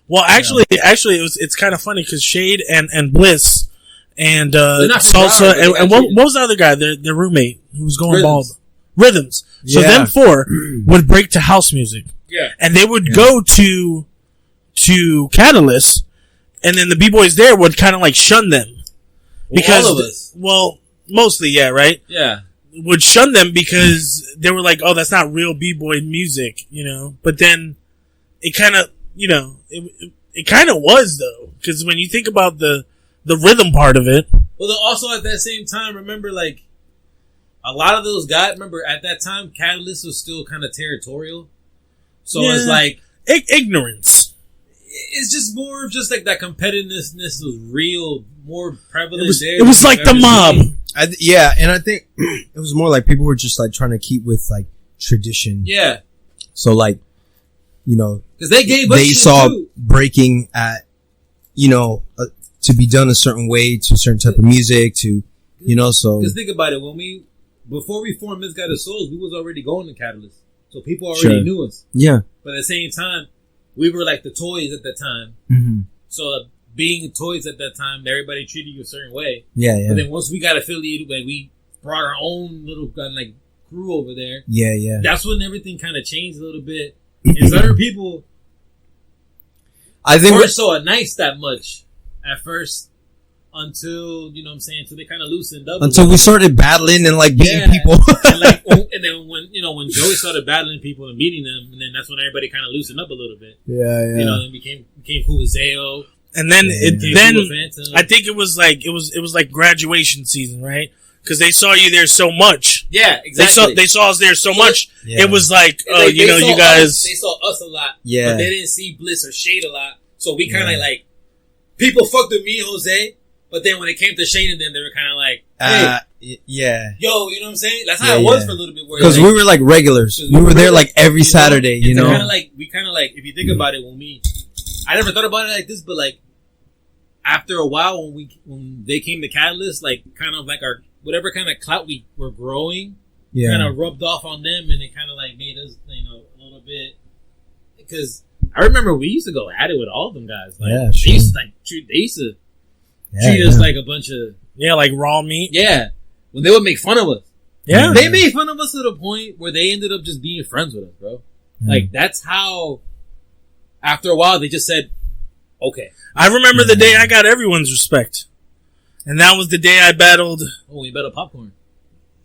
Well, actually, it's kind of funny because Shade and Bliss and Salsa and what was the other guy? Their roommate who was going bald. Rhythms. So them four would break to house music. Yeah. And they would go to Catalyst, and then the B-boys there would kind of like shun them. Because, all of us. Well, mostly, yeah, right? Yeah. Would shun them because they were like, oh, that's not real B-boy music, you know? But then it kind of, you know, it kind of was, though. Because when you think about the rhythm part of it. Well, also at that same time, remember, like, a lot of those guys, remember, at that time, Catalyst was still kind of territorial. So it's like... ignorance. It's just more of just like that competitiveness was real, more prevalent there. It was like the mob. And I think it was more like people were just like trying to keep with like tradition. Yeah. So like, you know, because they saw too. Breaking at, you know, to be done a certain way to a certain type of music to, you know, so. Because think about it, before we formed Misguided Souls, we was already going to Catalyst. So people already knew us. Yeah. But at the same time, we were like the toys at that time. Mm-hmm. So being toys at that time, everybody treated you a certain way. Yeah, yeah. But then once we got affiliated, like we brought our own little like crew over there. Yeah, yeah. That's when everything kind of changed a little bit. And certain people, I think, weren't so nice that much at first. Until, you know what I'm saying, until they kind of loosened up. Until we started battling and like beating people. and then when Joey started battling people and beating them, and then that's when everybody kind of loosened up a little bit. Yeah, yeah. You know, and became cool with Zayo. And then I think it was like graduation season, right? Because they saw you there so much. Yeah, exactly. They saw us there so much. Yeah. It was like, you saw us a lot. Yeah. But they didn't see Bliss or Shade a lot. So we kind of like, people fucked with me, Jose. But then when it came to Shane and them, they were kind of like, hey, yo, you know what I'm saying? That's how it was for a little bit. Because we were like regulars. We were there like every Saturday, you know? We kind of like, if you think about it, I never thought about it like this, but like, after a while, when they came to Catalyst, like, kind of like our, whatever kind of clout we were growing, kind of rubbed off on them, and it kind of like made us, you know, a little bit, because I remember we used to go at it with all of them guys. Like, they used to treat us like a bunch of... Yeah, like raw meat. Yeah. When they would make fun of us. Yeah. They made fun of us to the point where they ended up just being friends with us, bro. Like, that's how... After a while, they just said, okay. I remember the day I got everyone's respect. And that was the day I battled... Oh, we battled Popcorn.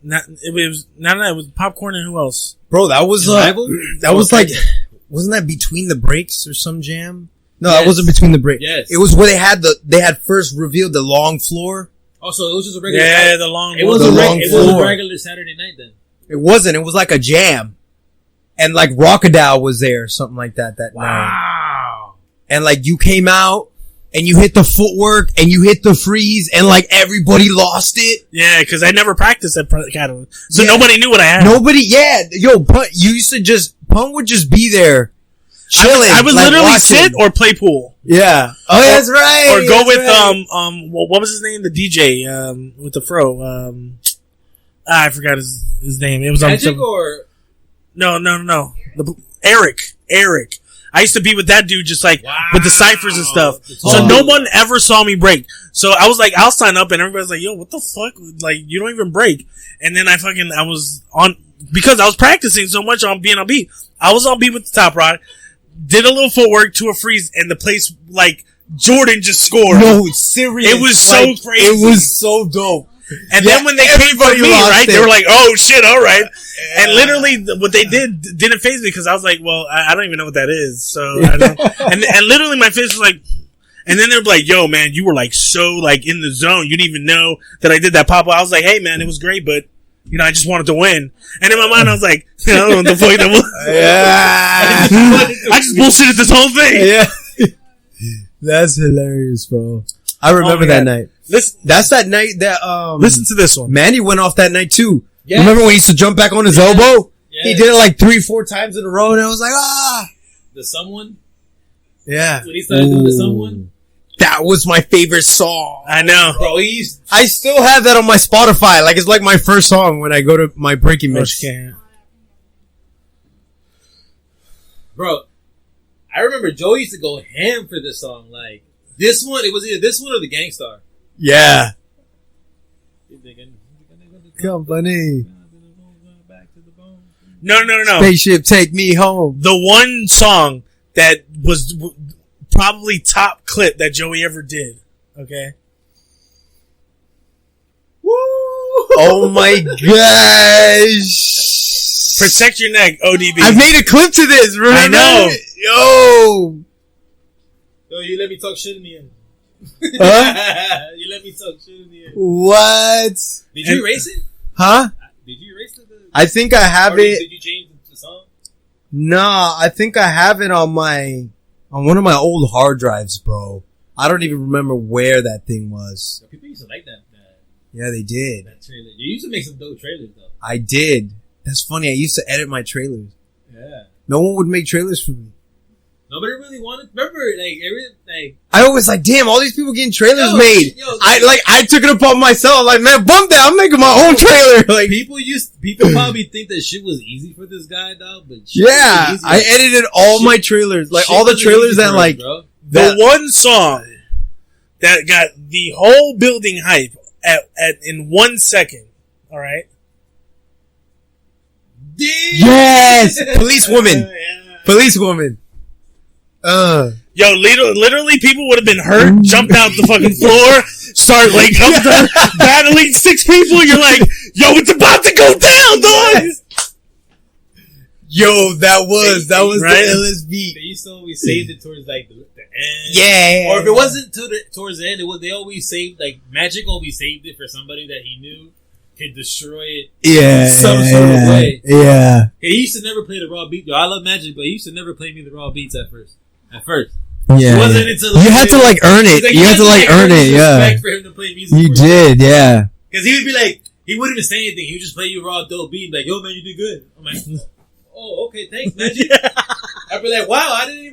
It was Popcorn and who else? Bro, that was... that was like... Wasn't that Between the Breaks or some jam? No, that wasn't Between the Breaks. Yes. It was where they had first revealed the long floor. Oh, so it was just a regular... Yeah, the long floor. It was a regular Saturday night then. It wasn't. It was like a jam. And like Rockadile was there or something like that night. Wow. And like you came out and you hit the footwork and you hit the freeze and like everybody lost it. Yeah, because I never practiced at Catalyst. So nobody knew what I had. Pun would just be there. Chilling. I would like literally watching. Sit or play pool. Yeah. Oh, that's right. Or go with what was his name? The DJ with the fro. I forgot his name. It was Magic or no. Eric. I used to be with that dude just like with the ciphers and stuff. So Oh. no one ever saw me break. So I was like, I'll sign up, and everybody's like, yo, what the fuck? Like, you don't even break. And then I was on, because I was practicing so much on being on beat. I was on beat with the Top Rod, did a little footwork to a freeze, and the place, like, Jordan just scored. No, serious. It was so crazy. It was so dope. And then when they came for me, lost right, it. they were like, oh shit, alright. And literally what they didn't faze me, because I was like, well, I don't even know what that is. So, I don't, and literally my face was like, and then they're like, yo man, you were like so like in the zone, you didn't even know that I did that pop-up. I was like, hey man, it was great, but you know, I just wanted to win. And in my mind I was like, I don't know what the fuck that was. Yeah. I just bullshitted this whole thing. Yeah. That's hilarious, bro. I remember that night. Listen, That's that night that listen to this one. Manny went off that night too. Yes. Remember when he used to jump back on his elbow? Yes. He did it like 3-4 times in a row, and I was like, ah. The someone? Yeah. When he started doing the someone? That was my favorite song. I know. Bro, he's... I still have that on my Spotify. Like, it's like my first song when I go to my breaking mix. Bro, I remember Joe used to go ham for this song. Like, this one, it was either this one or the Gangstar. Yeah. Company. No. Spaceship, take me home. The one song that was probably top clip that Joey ever did. Okay. Woo! Oh my gosh. Protect your neck, ODB. I made a clip to this, remember? I know. Yo. Yo, you let me talk shit in the end. Huh? You let me talk shit in the end. What? Did you erase it? Huh? Did you erase it? I think I have Or it. Did you change the song? Nah, I think I have it on one of my old hard drives, bro. I don't even remember where that thing was. People used to like that Yeah, they did. trailer. You used to make some dope trailers, though. I did. That's funny. I used to edit my trailers. Yeah. No one would make trailers for me. Nobody really wanted. Remember, I always like, damn, all these people getting trailers Yo, made. yo, I took it upon myself. Like, man, bump that. I'm making my own trailer. Like, people probably think that shit was easy for this guy, though. But shit yeah, wasn't easy. I edited all my trailers, like Shit all the wasn't trailers easy that for like us, bro. the one song that got the whole building hype at in 1 second. All right. yes, policewoman, policewoman. Yo, literally, people would have been hurt, jumped out the fucking floor, start like battling 6 people. You're like, yo, it's about to go down, dog. Yo, that was right? the illest beat. They used to always save it towards like the end. Yeah, Or if it wasn't towards the end, they always saved like Magic always saved it for somebody that he knew could destroy it. yeah, some sort of way. Yeah, He used to never play the raw beat though. I love Magic, but he used to never play me the raw beats at first. yeah. It wasn't until You had to like earn it. Like, You had to like earn it. Yeah, respect for him to play music. you did. Yeah. Because he would be like, he wouldn't even say anything. He would just play you raw dope beat and be like, yo man, you did good. I'm like, oh, okay, thanks, Magic. I'd be like, wow, I didn't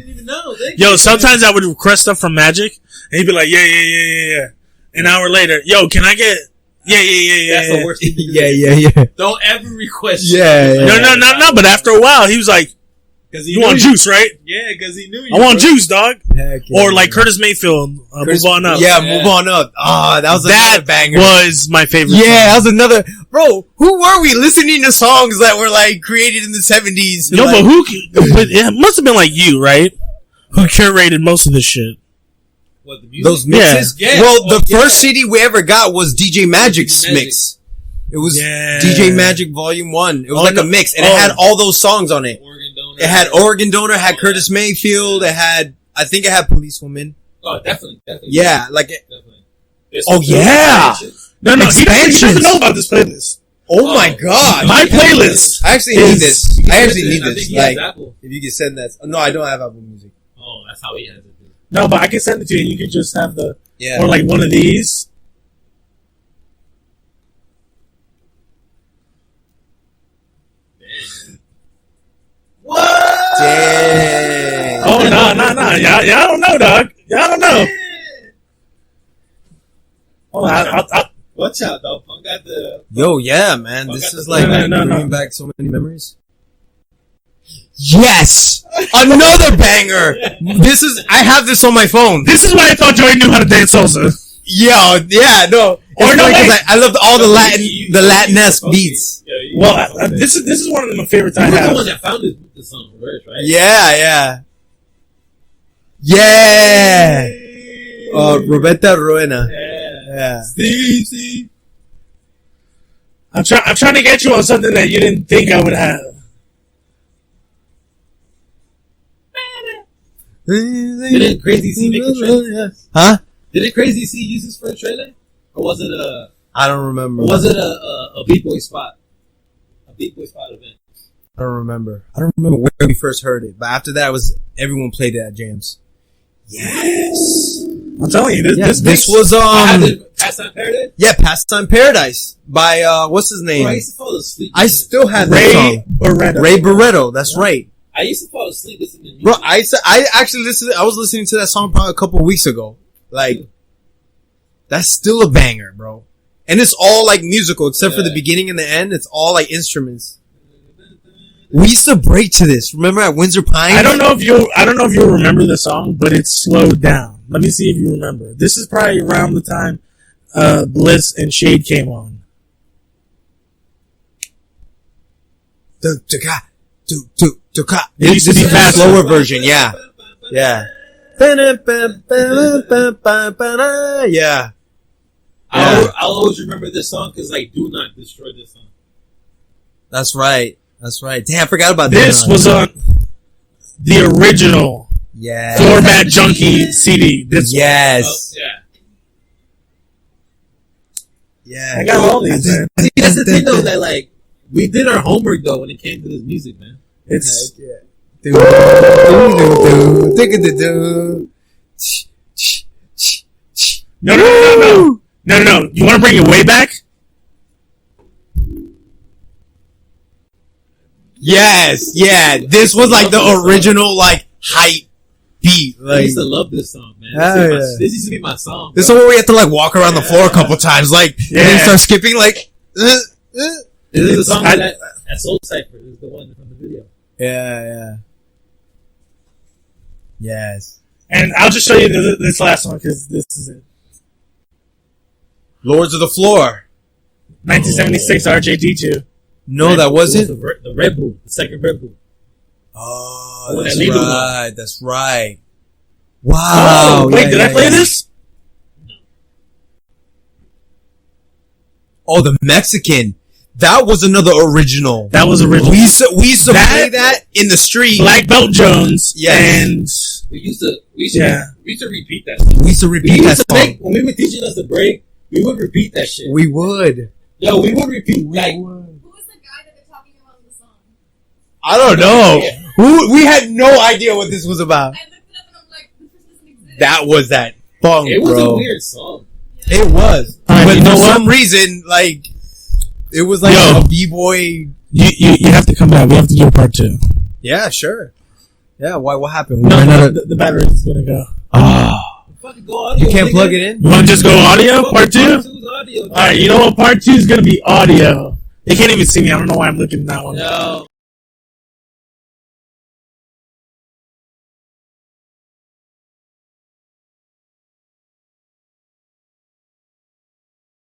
even know. Thank Yo, you. sometimes I would request stuff from Magic, and he'd be like, yeah. An hour later, yo, can I get? Yeah. That's the worst thing to do. Yeah. Don't ever request Yeah, shit. yeah. No. But after a while, he was like, Because you want juice, right? Yeah, because he knew you. I want bro. juice, dog. Heck yeah. Or like Curtis Mayfield, move on up. Yeah, Yeah. move on up. Ah, that was another That banger. was my favorite. Yeah, song. that was another. Bro, who were we listening to songs that were like created in the 70s? No, like, but it must have been like you, right? Who curated most of this shit? What, the music? those mixes? Yeah. Well, Oh, the yeah. first CD we ever got was DJ Magic's DJ Magic. mix. It was Yeah. DJ Magic Volume 1. It was Oh, like no. a mix, and it Oh. had all those songs on it. Oregon Donor. It had Oregon Donor, had Curtis Mayfield, it had, I think it had Policewoman. Oh, definitely. Yeah, like, Definitely. There's oh some yeah! No, he Expansions. doesn't know about this playlist. Oh my god! My playlist. I actually need this. I actually need I think this. he has Like, Apple. if you can send that. No, I don't have Apple Music. Oh, that's how he has it. No, but I can send it to you. You can just have the Yeah. or like one of these. What? Dang. Oh no! Y'all don't know, dog. Y'all don't know. Hold on, I'll Watch out, though. Punk got the. Yo, yeah, man. This is like No. bringing back so many memories. Yes! Another banger! I have this on my phone. This is why I thought Joey knew how to dance salsa. Yo, yeah, no. Or no, because I loved all the Latin-esque beats. Well, this is one of my favorites I have. You're the one that found the song first, right? Yeah. Roberta Ruena. Yeah. See. I'm trying to get you on something that you didn't think I would have. Didn't Crazy C make a trailer? Huh? Didn't Crazy C use this for a trailer? Or was it I don't remember. Or was it a Beat Boy spot? A Beat Boy spot event? I don't remember where we first heard it, but after that everyone played it at jams. Yes. I'm telling you, this was Pastime Paradise? Yeah, Pastime Paradise by what's his name? Bro, I used to fall asleep. I still had that song. Ray Barretto, that's right. I used to fall asleep listening to music. Bro, I was listening to that song probably a couple weeks ago. Like, that's still a banger, bro. And it's all like musical, except for the beginning and the end. It's all like instruments. We used to break to this. Remember at Windsor Pines? I don't know if you'll remember the song, but it's slowed down. Let me see if you remember. This is probably around the time Bliss and Shade came on. It used to be a faster. slower version, yeah. Yeah. I'll always remember this song because like Do Not Destroy this song. That's right. Damn, I forgot about this. Was on the original Format Junkie CD. This yes. I got all these, man. See, that's the thing though, that like we did our homework though when it came to this music, man. It's No. You want to bring it way back? Yes, yeah. This was like the original like hype beat. Like, I used to love this song, man. This used to be my song. This is where we have to like walk around the floor a couple times, like, and then start skipping, like. This is the song that Soul Cypher is the one from the video. Yeah. Yes. And I'll just show you this last one because this is it. Lords of the Floor. 1976 RJD2. No, that wasn't. The Red Bull. The second Red Bull. Oh, that's right. That's right. Wow. Oh, wait, did I play this? Oh, the Mexican. That was another original. That was original. We used to play that in the street. Black Belt Jones. Yes. And we used to repeat that song. We used to repeat that song. When we were teaching us to break, we would repeat that shit. We would. Yo, we would repeat. Who was the guy that they're talking about in the song? I don't know. We had no idea what this was about. I looked it up and I'm like, this doesn't exist. That was that funk, It was bro. a weird song. It was. Right, but you know for what? some reason, like, it was like a B-boy. You have to come back. We have to do a part 2. Yeah, sure. Yeah, why? What happened? The battery's gonna go. You can't plug it in? You want to just go audio? Part 2? Audio. Alright, you know what? Part 2 is gonna be audio. They can't even see me. I don't know why I'm looking at that one. No.